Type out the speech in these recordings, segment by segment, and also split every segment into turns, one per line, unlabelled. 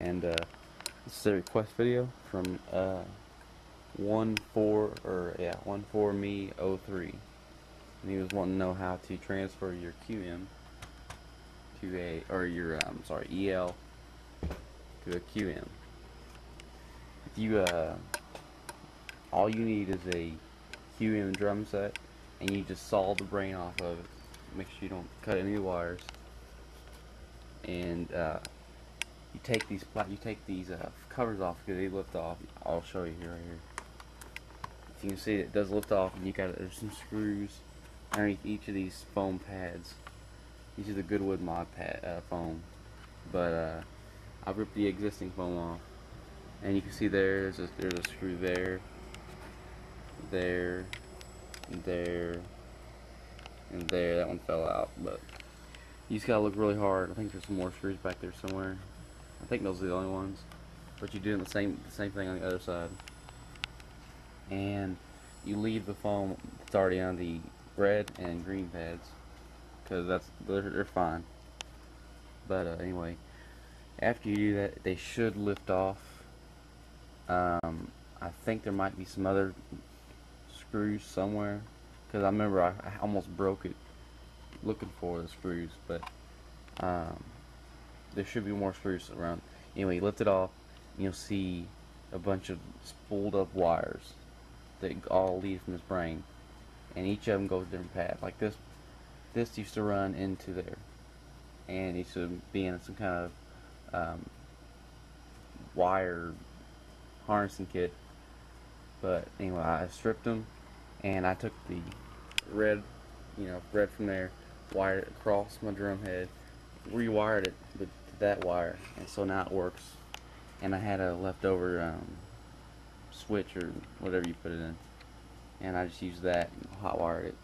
And this is a request video from 14me03, and he was wanting to know how to transfer your QM to your EL to a QM. If you all you need is a QM drum set, and you just saw the brain off of it. Make sure you don't cut any wires, and you take these covers off because they lift off. I'll show you here, right here. If you can see, it does lift off, and there's some screws underneath each of these foam pads. These are the Goodwood mod foam, but I've ripped the existing foam off, and you can see there's a screw there, and there, and there. That one fell out, but you just gotta look really hard. I think there's some more screws back there somewhere. I think those are the only ones, but you do the same thing on the other side, and you leave the foam that's already on the red and green pads, because they're fine. But anyway, after you do that, they should lift off. I think there might be some other screws somewhere, because I remember I almost broke it looking for the screws, but there should be more screws around. Anyway, you lift it off, and you'll see a bunch of spooled up wires that all lead from this brain, and each of them goes a different path. Like this used to run into there, and it used to be in some kind of wire harnessing kit. But anyway, I stripped them, and I took the red from there, wired it across my drum head, rewired it with that wire, and so now it works. And I had a leftover switch or whatever you put it in, and I just used that and hot wired it.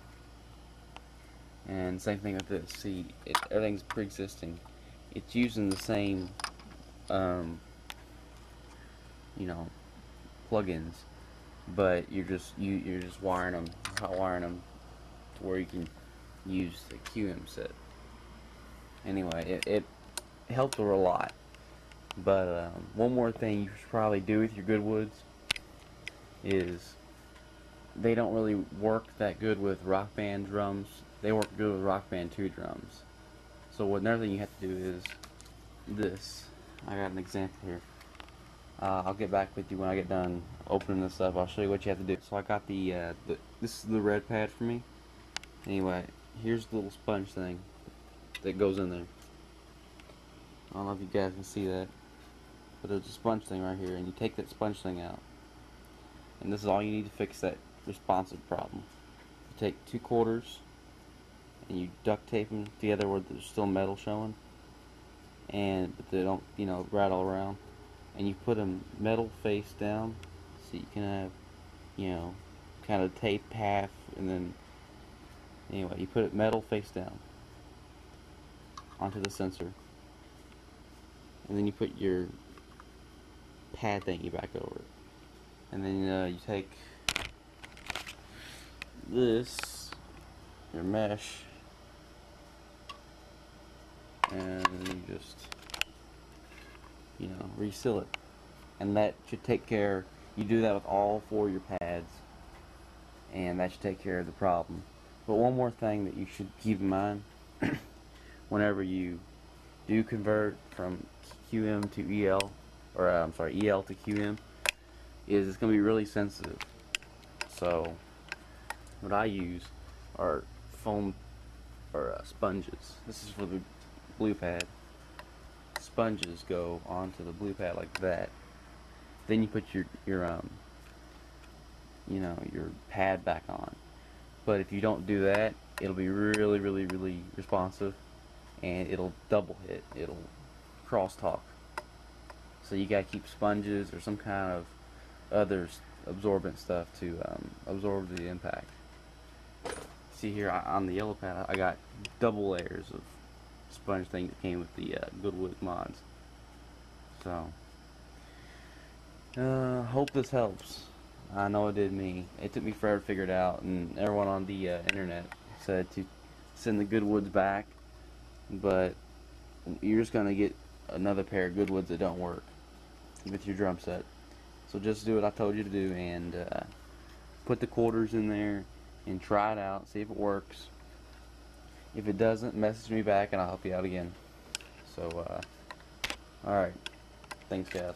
And same thing with this. See, everything's pre-existing. It's using the same plugins, but you're just wiring them, hot wiring them to where you can use the QM set. Anyway, it helped a lot. But one more thing you should probably do with your Goodwoods is they don't really work that good with Rock Band drums. They work good with Rock Band 2 drums. So another thing you have to do is this. I got an example here. I'll get back with you when I get done opening this up. I'll show you what you have to do. So I got this is the red pad for me. Anyway, here's the little sponge thing that goes in there. I don't know if you guys can see that, but there's a sponge thing right here, and you take that sponge thing out, and this is all you need to fix that responsive problem. You take 2 quarters and you duct tape them together where there's still metal showing, and but they don't rattle around, and you put them metal face down so you can have kind of tape half, and then anyway you put it metal face down onto the sensor, and then you put your pad thingy back over it, and then you take your mesh, and you just reseal it, and that should take care. You do that with all 4 of your pads, and that should take care of the problem. But one more thing that you should keep in mind whenever you do convert from QM to EL, or EL to QM, is it's going to be really sensitive. So what I use are foam or sponges. This is for the blue pad. Sponges go onto the blue pad like that. Then you put your pad back on. But if you don't do that, it'll be really responsive, and it'll double hit. It'll crosstalk. So you gotta keep sponges or some kind of other absorbent stuff to absorb the impact. See here on the yellow pad, I got double layers of sponge thing that came with the Goodwood mods. So hope this helps. I know it did me. It took me forever to figure it out, and everyone on the internet said to send the Goodwoods back, but you're just gonna get another pair of Goodwoods that don't work with your drum set. So just do what I told you to do, and put the quarters in there and try it out, see if it works. If it doesn't, message me back and I'll help you out again. So alright, thanks guys.